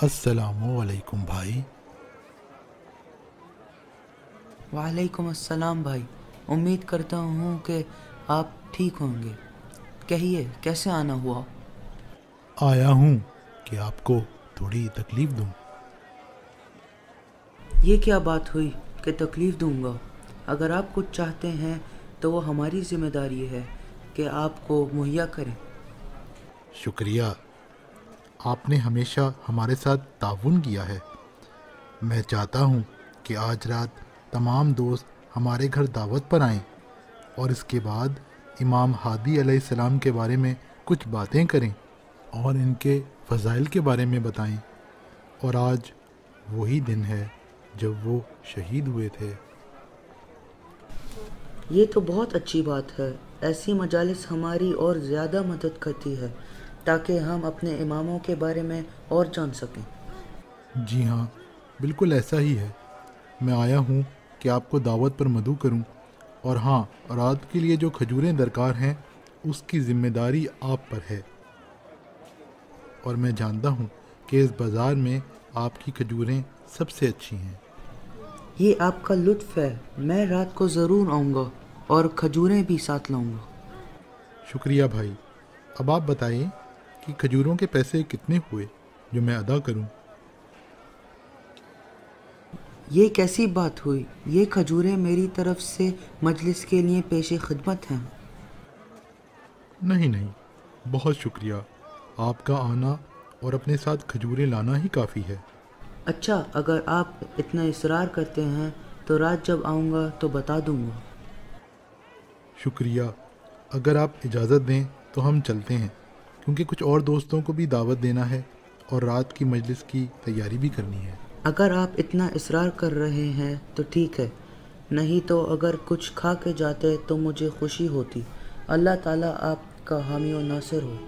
अस्सलामुअलैकुम भाई। वालेकुम अस्सलाम भाई। उम्मीद करता हूँ कि आप ठीक होंगे। कहिए कैसे आना हुआ? आया हूँ कि आपको थोड़ी तकलीफ़ दूँ। ये क्या बात हुई कि तकलीफ़ दूँगा? अगर आप कुछ चाहते हैं तो वो हमारी ज़िम्मेदारी है कि आपको मुहैया करें। शुक्रिया, आपने हमेशा हमारे साथ ताउन किया है। मैं चाहता हूँ कि आज रात तमाम दोस्त हमारे घर दावत पर आएं और इसके बाद इमाम हादी अलैहिस्सलाम के बारे में कुछ बातें करें और इनके फ़ज़ाइल के बारे में बताएं। और आज वही दिन है जब वो शहीद हुए थे। ये तो बहुत अच्छी बात है। ऐसी मजालिस हमारी और ज़्यादा मदद करती है ताकि हम अपने इमामों के बारे में और जान सकें। जी हाँ, बिल्कुल ऐसा ही है। मैं आया हूँ कि आपको दावत पर मदऊ करूँ। और हाँ, रात के लिए जो खजूरें दरकार हैं उसकी ज़िम्मेदारी आप पर है। और मैं जानता हूँ कि इस बाज़ार में आपकी खजूरें सबसे अच्छी हैं। ये आपका लुत्फ़ है। मैं रात को ज़रूर आऊँगा और खजूरें भी साथ लाऊँगा। शुक्रिया भाई। अब आप बताइए कि खजूरों के पैसे कितने हुए जो मैं अदा करूँ। ये कैसी बात हुई? ये खजूरें मेरी तरफ से मजलिस के लिए पेश खिदमत हैं। नहीं नहीं, बहुत शुक्रिया। आपका आना और अपने साथ खजूरें लाना ही काफ़ी है। अच्छा, अगर आप इतना इसरार करते हैं तो रात जब आऊँगा तो बता दूँगा। शुक्रिया। अगर आप इजाज़त दें तो हम चलते हैं, क्योंकि कुछ और दोस्तों को भी दावत देना है और रात की मजलिस की तैयारी भी करनी है। अगर आप इतना इसरार कर रहे हैं तो ठीक है, नहीं तो अगर कुछ खा के जाते तो मुझे खुशी होती। अल्लाह ताला आपका हामी और नासिर हो।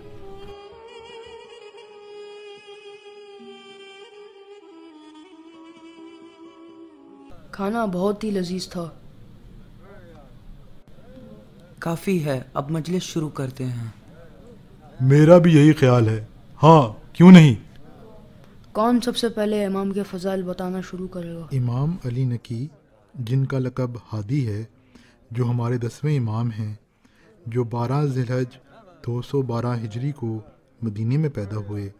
खाना बहुत ही लजीज था। काफ़ी है, अब मजलिस शुरू करते हैं। मेरा भी यही ख्याल है। हाँ, क्यों नहीं। कौन सबसे पहले इमाम के फ़ज़ाइल बताना शुरू करेगा? इमाम अली नकी, जिनका लक़ब हादी है, जो हमारे 10वें इमाम हैं, जो 12 ज़िलहज 212 हिजरी को मदीने में पैदा हुए।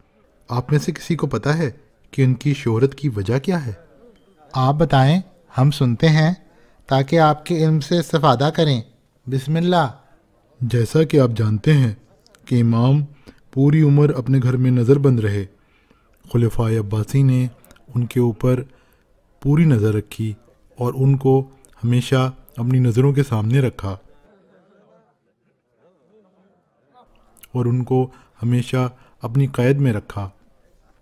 आप में से किसी को पता है कि उनकी शोहरत की वजह क्या है? आप बताएं, हम सुनते हैं ताकि आपके इल्म से इस्तिफ़ादा करें। बिस्मिल्लाह। जैसा कि आप जानते हैं कि इमाम पूरी उम्र अपने घर में नज़रबंद रहे। खुलफ़ाए अब्बासी ने उनके ऊपर पूरी नज़र रखी और उनको हमेशा अपनी नज़रों के सामने रखा और उनको हमेशा अपनी क़ैद में रखा।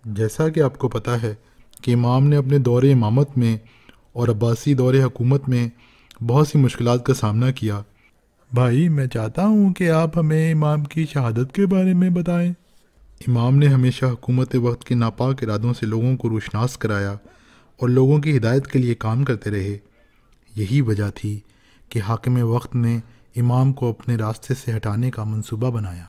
जैसा कि आपको पता है कि इमाम ने अपने दौरे इमामत में और अब्बासी दौरे हुकूमत में बहुत सी मुश्किलात का सामना किया। भाई, मैं चाहता हूँ कि आप हमें इमाम की शहादत के बारे में बताएं। इमाम ने हमेशा हुकूमत वक्त के नापाक इरादों से लोगों को रोशनास कराया और लोगों की हिदायत के लिए काम करते रहे। यही वजह थी कि हाकिम वक्त ने इमाम को अपने रास्ते से हटाने का मंसूबा बनाया।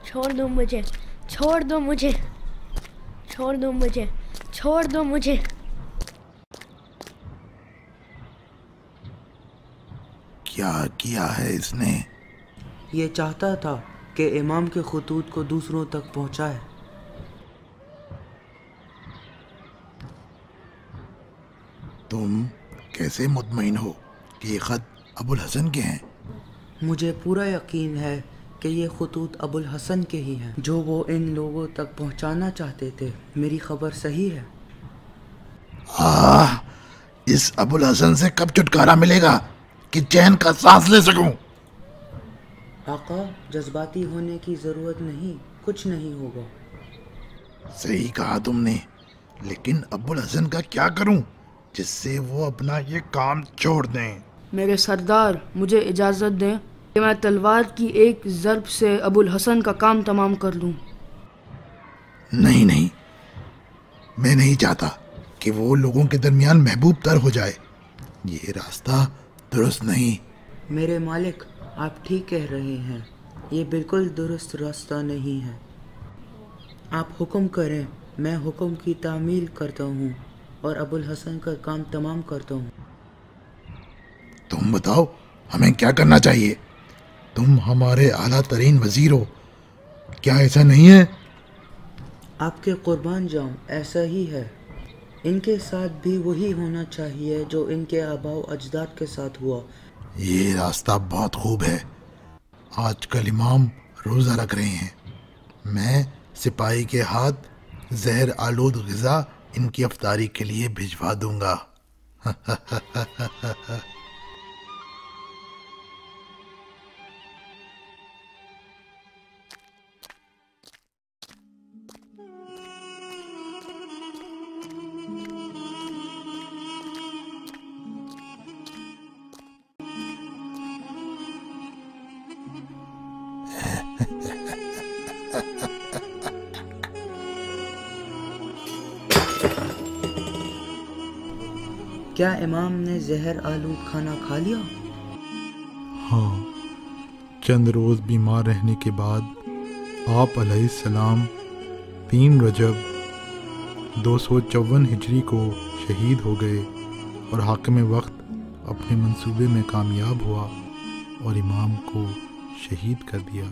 छोड़ दो मुझे, छोड़ दो मुझे, छोड़ दो मुझे, छोड़ दो मुझे। क्या किया है इसने? ये चाहता था कि इमाम के खतूत को दूसरों तक पहुँचाए। तुम कैसे मुतमईन हो कि ये ख़त अबुल हसन के हैं? मुझे पूरा यकीन है कि ये खतूत अबुल हसन के ही हैं जो वो इन लोगों तक पहुंचाना चाहते थे। मेरी खबर सही है? इस अबुल हसन से कब छुटकारा मिलेगा कि चैन का सांस ले सकूं? आका, जज्बाती होने की ज़रूरत नहीं, कुछ नहीं होगा। सही कहा तुमने, लेकिन अबुल हसन का क्या करूं जिससे वो अपना ये काम छोड़ दें? मेरे सरदार, मुझे इजाज़त दें कि मैं तलवार की एक ज़रब से अबुल हसन का काम तमाम कर लूँ। نہیں نہیں، میں نہیں چاہتا کہ وہ لوگوں کے درمیان محبوب تر ہو جائے، یہ راستہ درست نہیں۔ میرے مالک، آپ ٹھیک کہہ رہے ہیں، یہ بالکل درست راستہ نہیں ہے۔ آپ حکم کریں، میں حکم کی تعمیل کرتا ہوں اور ابو الحسن کا کام تمام کرتا ہوں۔ تم بتاؤ ہمیں کیا کرنا چاہیے؟ تم ہمارے اعلیٰ ترین وزیر ہو، کیا ایسا نہیں ہے؟ آپ کے قربان جاؤں، ایسا ہی ہے۔ ان کے ساتھ بھی وہی ہونا چاہیے جو ان کے آباء و اجداد کے ساتھ ہوا۔ یہ راستہ بہت خوب ہے۔ آج کل امام روزہ رکھ رہے ہیں، میں سپاہی کے ہاتھ زہر آلود غذا ان کی افطاری کے لیے بھجوا دوں گا۔ کیا امام نے زہر آلود کھانا کھا لیا؟ ہاں، چند روز بیمار رہنے کے بعد آپ علیہ السلام 3 رجب 254 ہجری کو شہید ہو گئے اور حاکم وقت اپنے منصوبے میں کامیاب ہوا اور امام کو شہید کر دیا۔